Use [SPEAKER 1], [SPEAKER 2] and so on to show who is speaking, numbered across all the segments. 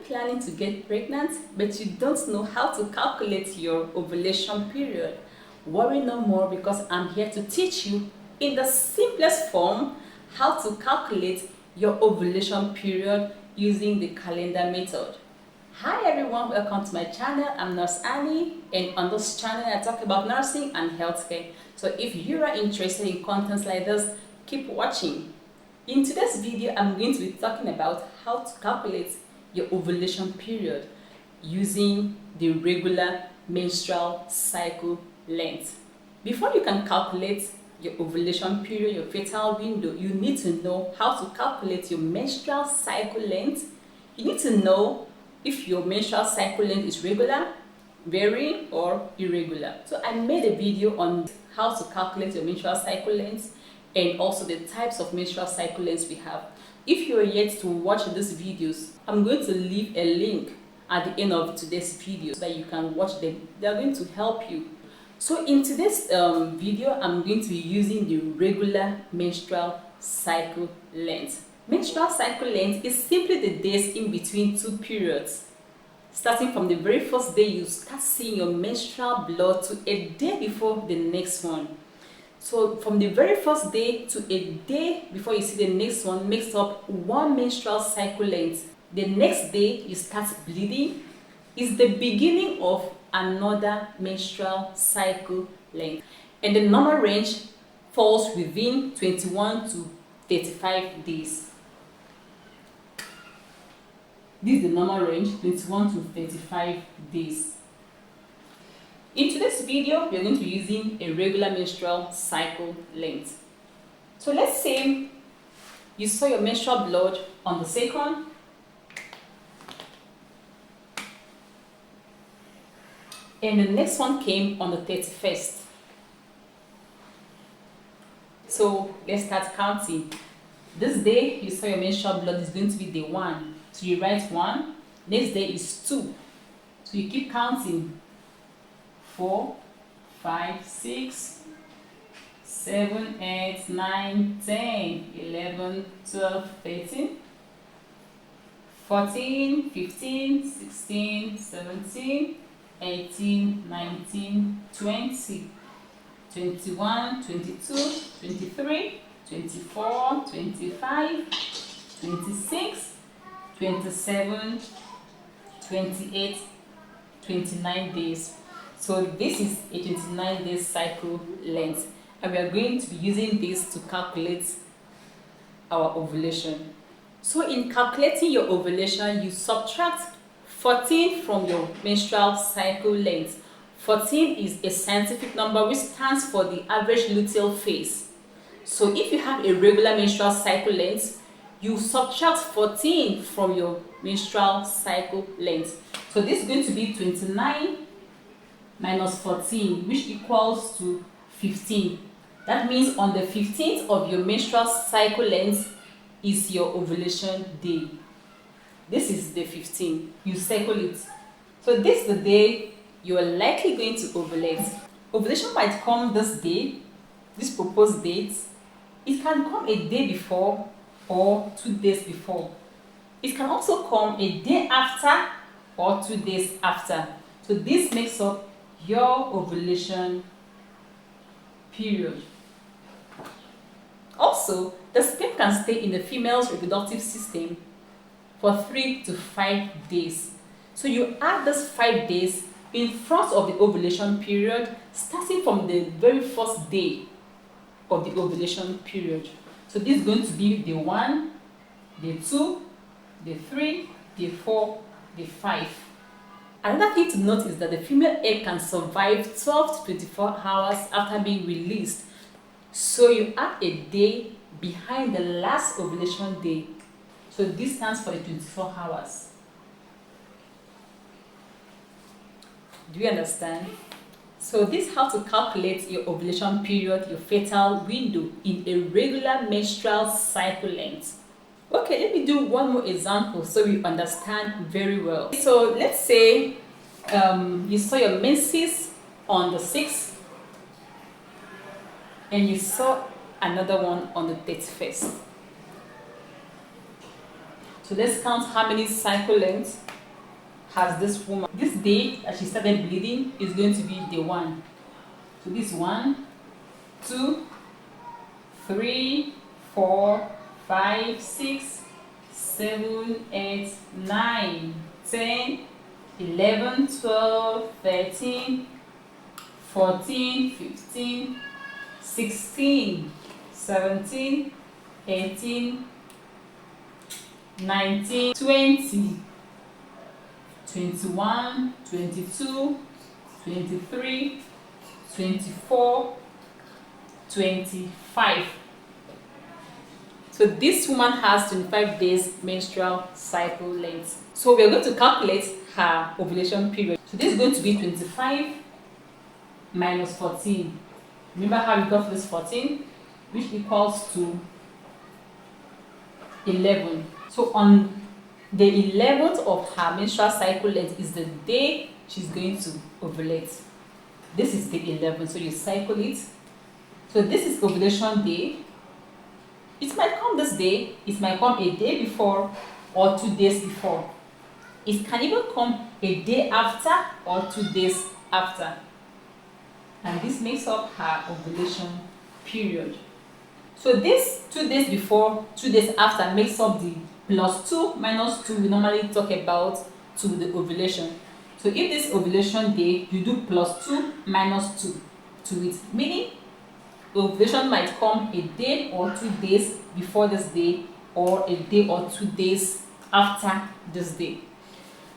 [SPEAKER 1] planning to get pregnant but you don't know how to calculate your ovulation period? Worry no more, because I'm here to teach you in the simplest form how to calculate your ovulation period using the calendar method. Hi everyone, welcome to my channel. I'm Nurse Annie, and on this channel I talk about nursing and healthcare. So if you are interested in contents like this, keep watching. In today's video, I'm going to be talking about how to calculate your ovulation period using the regular menstrual cycle length. Before you can calculate your ovulation period, your fertile window, you need to know how to calculate your menstrual cycle length. You need to know if your menstrual cycle length is regular, varying, or irregular. So I made a video on how to calculate your menstrual cycle length and also the types of menstrual cycle lengths we have. If you are yet to watch these videos, I'm going to leave a link at the end of today's video so that you can watch them. They are going to help you. So in today's video, I'm going to be using the regular menstrual cycle length. Menstrual cycle length is simply the days in between two periods. Starting from the very first day you start seeing your menstrual blood to a day before the next one. So from the very first day to a day before you see the next one makes up one menstrual cycle length. The next day you start bleeding is the beginning of another menstrual cycle length. And the normal range falls within 21 to 35 days. This is the normal range, 21 to 35 days. In today's video, we are going to be using a regular menstrual cycle length. So let's say you saw your menstrual blood on the 2nd, and the next one came on the 31st. So let's start counting. This day you saw your menstrual blood is going to be day 1. So you write 1, next day is 2. So you keep counting. 4, 5, 6, 7, 8, 9, 10, 11, 12, 13, 14, 15, 16, 17, 18, 19, 20, 21, 22, 23, 24, 25, 26, 27, 28, 29 days. So this is a 29-day cycle length, and we are going to be using this to calculate our ovulation. So in calculating your ovulation, you subtract 14 from your menstrual cycle length. 14 is a scientific number which stands for the average luteal phase. So if you have a regular menstrual cycle length, you subtract 14 from your menstrual cycle length. So this is going to be 29 minus 14, which equals to 15. That means on the 15th of your menstrual cycle length is your ovulation day. This is the 15th. You circle it. So this is the day you are likely going to ovulate. Ovulation might come this day, this proposed date. It can come a day before or 2 days before. It can also come a day after or 2 days after. So this makes up your ovulation period. Also, the sperm can stay in the female's reproductive system for 3 to 5 days. So you add those 5 days in front of the ovulation period, starting from the very first day of the ovulation period. So this is going to be day 1, day 2, day 3, day 4, day 5. Another thing to note is that the female egg can survive 12 to 24 hours after being released. So you add a day behind the last ovulation day. So this stands for the 24 hours. Do you understand? So this is how to calculate your ovulation period, your fertile window in a regular menstrual cycle length. Okay, let me do one more example so you understand very well. So let's say you saw your menses on the 6th and you saw another one on the 31st. So let's count how many cycle lengths has this woman. This day that she started bleeding is going to be day 1. So this 1, 2, 3, 4, 5, 6, 7, 8, 9, 10, 11, 12, 13, 14, 15, 16, 17, 18, 19, 20, 21, 22, 23, 24, 25. So this woman has 25 days menstrual cycle length. So we are going to calculate her ovulation period. So this is going to be 25 minus 14. Remember how we got this 14, which equals to 11. So on the 11th of her menstrual cycle length is the day she's going to ovulate. This is the 11th, so you cycle it. So this is ovulation day. It might come this day, it might come a day before or 2 days before. It can even come a day after or 2 days after. And this makes up her ovulation period. So this 2 days before, 2 days after makes up the +2 -2 we normally talk about to the ovulation. So if this ovulation day, you do +2 -2 to it, meaning ovulation might come a day or 2 days before this day or a day or 2 days after this day.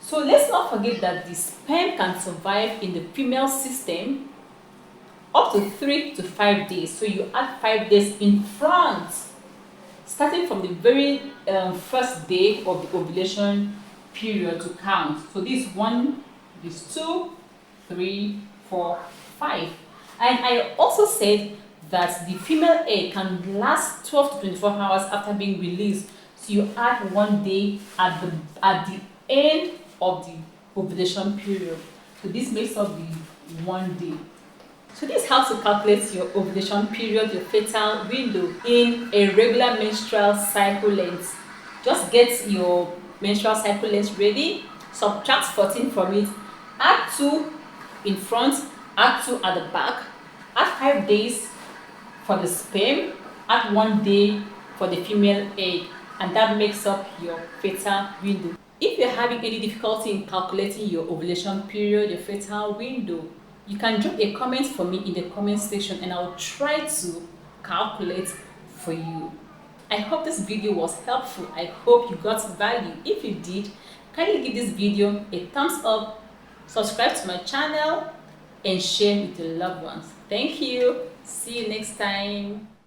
[SPEAKER 1] So let's not forget that the sperm can survive in the female system up to 3 to 5 days. So you add 5 days in front, starting from the very first day of the ovulation period to count. So this 1, this 2, 3, 4, 5. And I also said that the female egg can last 12 to 24 hours after being released. So you add 1 day at the end of the ovulation period. So this makes up the 1 day. So this is how to calculate your ovulation period, your fertile window in a regular menstrual cycle length. Just get your menstrual cycle length ready, subtract 14 from it, add 2 in front, add 2 at the back, add 5 days for the sperm, add 1 day for the female egg, and that makes up your fertile window. If you're having any difficulty in calculating your ovulation period, your fertile window, you can drop a comment for me in the comment section and I'll try to calculate for you. I hope this video was helpful. I hope you got value. If you did, kindly give this video a thumbs up, subscribe to my channel, and share with your loved ones. Thank you. See you next time.